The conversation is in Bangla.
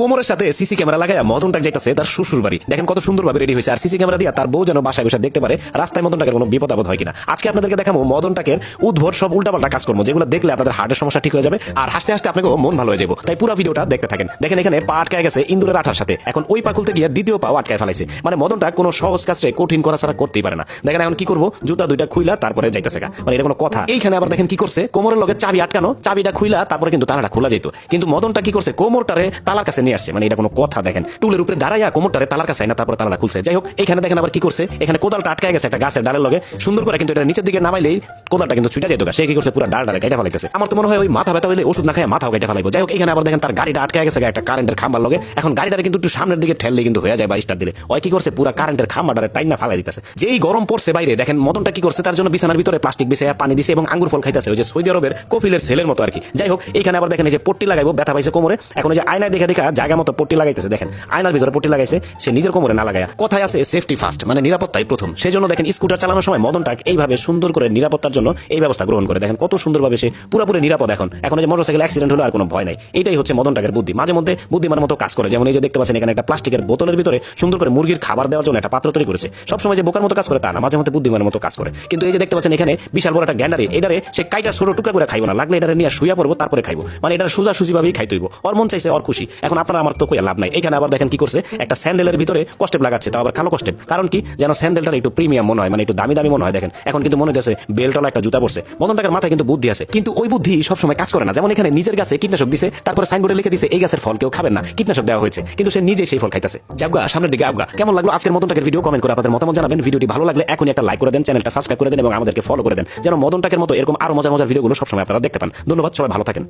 কোমরের সাথে সিসি ক্যামেরা লাগাইয়া মদনটাক যাইতেছে তার শ্বশুর বাড়ি। দেখেন কত সুন্দরভাবে রেডি হয়েছে, আর সিসি ক্যামেরা দিয়ে তার বউ যেন বাসায় বসে দেখতে পারে রাস্তায় মদনটাকের কোনো বিপদ আপদ হয় কিনা। আজকে আপনাদেরকে দেখাবো মদনটাকের উদ্ভট সব উল্টাপাল্টা কাজকর্ম, যেগুলো দেখলে আপনাদের হার্টের সমস্যা ঠিক হয়ে যাবে আর হাসতে হাসতে আপনাকে মন ভালো হয়ে যাবে। তাই পুরো ভিডিওটা দেখতে থাকেন। দেখেন এখানে পা আটকায় গেছে ইন্দুরের আঠার সাথে, এখন ওই পা খুলতে গিয়ে দ্বিতীয় পা আটকায় ফেলাইছে। মানে মদনটা কোনো সহজ কাজটা কঠিন করা ছাড়া করতেই পারে না। দেখেন এখন কি করবো, জুতা দুইটা খুইলা তারপরে যাইতেছে গা, মানে এটা কোনো কথা? এইখানে আবার দেখেন কি করছে, কোমরের লগে চাবি আটকানো, চাবিটা খুইলা তারপরে কিন্তু তালাটা খোলা যেত, কিন্তু মদনটা কি করছে, কোমরটারে তালার কাছে নিয়ে আসছে। মানে এটা কোনো কথা? দেখেন টুলের উপরে দাঁড়াইয়া কোমরটারে তালার কাছে না তারপরে তালাটা খুলছে। যাই হোক, এখানে দেখেন আবার কি করছে, এখানে কোদালটা আটকায় গেছে একটা গাছের ডালের লগে সুন্দর করে, কিন্তু এটা নিচের দিকে নামাইলেই কোদালটা কিন্তু ছুটে যেত। সে কি করছে, পুরো ডালটারে কেটে ফেলাইতেছে। আমার তো মনে হয় ওই মাথা ব্যথা হইলে ওষুধ না খায় মাথাও কেটে ফেলাইবো। যাই হোক, এখানে আবার দেখেন তার গাড়িটা আটকায় গেছে একটা কারেন্টের খাম্বার লগে। এখন গাড়িটারে কিন্তু একটু সামনের দিকে ঠেললে কিন্তু হয়ে যায় 22 দিলে। ওই কি করছে, পুরো কারেন্টের খাম্বাটারে টাইনা ফালাই দিতেছে। যেই গরম পড়ছে বাইরে, দেখেন মদনটা কি করছে, তার জন্য বিছানার ভিতরে প্লাস্টিক বিছাইয়া পানি দিছে এবং আঙ্গুর ফল খাইতেছে, ওই যে সৌদি আরবের কপিলের ছেলের মতো আর কি। যাই হোক, এখানে আবার দেখেন এই যে পট্টি লাগাইবো, ব্যথা পাইছে কোমরে। এখন এই যে আয়নায় দেখা দেখা জায়গা মতো পট্টি লাগাইতেছে। দেখেন আয়নার ভিতরে পট্টি লাগাইছে, সে নিজের কোমরে না লাগায়া। কথায় আছে সেফটি ফার্স্ট, মানে নিরাপত্তাই প্রথম। সেজন্য দেখেন স্কুটার চালানোর সময় মদনটাক এইভাবে সুন্দর করে নিরাপত্তার জন্য এই ব্যবস্থা গ্রহণ করে। দেখেন কত সুন্দরভাবে সে পুরোপুরি নিরাপদ। এখন যে মোটরসাইকেল অ্যাক্সিডেন্ট হলো আর কোনো ভয় নাই। এটাই হচ্ছে মদনটাকের বুদ্ধি। মাঝে মধ্যে বুদ্ধিমানের মতো কাজ করে। যেমন এই যে দেখতে পাচ্ছেন এখানে একটা প্লাস্টিকের বোতলের ভিতরে সুন্দর করে মুরগির খাবার দেওয়ার জন্য একটা পাত্র তৈরি করেছে। সবসময় যে বোকার মতো কাজ করে তা না, মাঝে মধ্যে বুদ্ধিমানের মতো কাজ করে। কিন্তু এই যে দেখতে পাচ্ছেন এখানে বিশাল বড় একটা গ্যান্ডারি, এটারে সে কাইটা ছোট টুকরা করে খাইবো না, লাগলে এটারে নিয়ে শুয়া পড়বো তারপরে খাইবো। মানে এটা সোজা সুজি ভাবেই খাইতে হইব। ওর মন চাইছে ওর খুশি। এখন আপনারা আমার তো কই লাভ নাই। এখানে আবার দেখেন কি করছে, একটা স্যান্ডেলের ভিতরে কষ্টেপ লাগাচ্ছে, তাও আবার কালো কষ্টেপ। কারণ কি যেন স্যান্ডেলটা একটু প্রিমিয়াম মনে হয়, মানে একটু দামি দামি মনে হয়। দেখেন এখন কিন্তু মনে হচ্ছে বেল্টওয়ালা একটা জুতা পড়ছে। মদনটাকের মাথায় কিন্তু বুদ্ধি আছে, কিন্তু ওই বুদ্ধি সবসময় কাজ করে না। যেমন এখানে নিজের গাছে কীটনাশক দিছে, তারপরে সাইনবোর্ডে লিখে দিছে এই গাছের ফল কেউ খাবেন না, কীটনাশক দেওয়া হয়েছে, কিন্তু সে নিজে সেই ফল খাইতেছে। যাবগা সামনের দিকে আবগা। কেমন লাগলো আজকের মদনটাকের ভিডিও? কমেন্ট করে আপনাদের মতামত জানাবেন। ভিডিওটি ভালো লাগলে এখনই একটা লাইক করে দেন, চ্যানেলটা সাবস্ক্রাইব করে দেন এবং আমাদেরকে ফলো করে দেন, যেন মদনটাকের মতো এরকম আরো মজার মজার ভিডিওগুলো সবসময় আপনারা দেখতে পান। ধন্যবাদ, সবাই ভালো থাকেন।